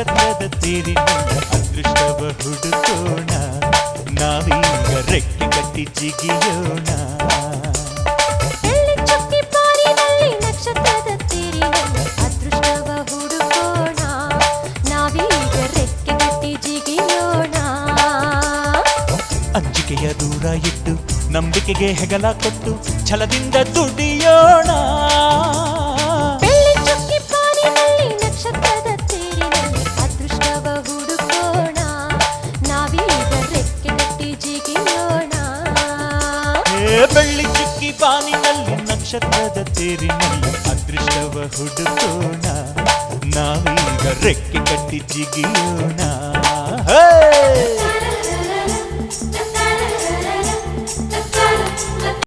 ನಕ್ಷತ್ರದ ತೇರಿನಿಂದ ಅದೃಷ್ಟವ ಹುಡುಕೋಣ ನಾವೀಗ ರೆಕ್ಕೆ ಕಟ್ಟಿ ಜಿಗಿಯೋಣ ಬೆಳ್ಳಿ ಚುಕ್ಕಿ ಪಾರಿನಲ್ಲಿ ನಕ್ಷತ್ರದ ತೇರಿನಲ್ಲಿ ಅದೃಷ್ಟವ ಹುಡುಕೋಣ ನಾವೀಗ ರೆಕ್ಕೆ ಕಟ್ಟಿ ಜಿಗಿಯೋಣ ಅಂಜಿಕೆಯ ದೂರ ಇಟ್ಟು ನಂಬಿಕೆಗೆ ಹೆಗಲ ಕೊಟ್ಟು ಛಲದಿಂದ ದುಡಿಯೋಣ ಬೆಳ್ಳಿ ಚುಕ್ಕಿ ಪಾರಿನಲ್ಲಿ ನಕ್ಷತ್ರದ ತೇರಿನಲ್ಲಿ ಅದೃಷ್ಟವ ಹುಡುಕೋಣ ನಾವೀಗ ರೆಕ್ಕೆ ಕಟ್ಟಿ ಜಿಗಿಯೋಣ ಬೆಳ್ಳಿ ಚುಕ್ಕಿ ಬಾನಿನಲ್ಲಿ ನಕ್ಷತ್ರದ ತೇರಿನಲ್ಲಿ ಅದೃಷ್ಟವ ಹುಡುಕೋಣ ನಾವೀಗ ರೆಕ್ಕೆ ಕಟ್ಟಿ ಜಿಗಿಯೋಣ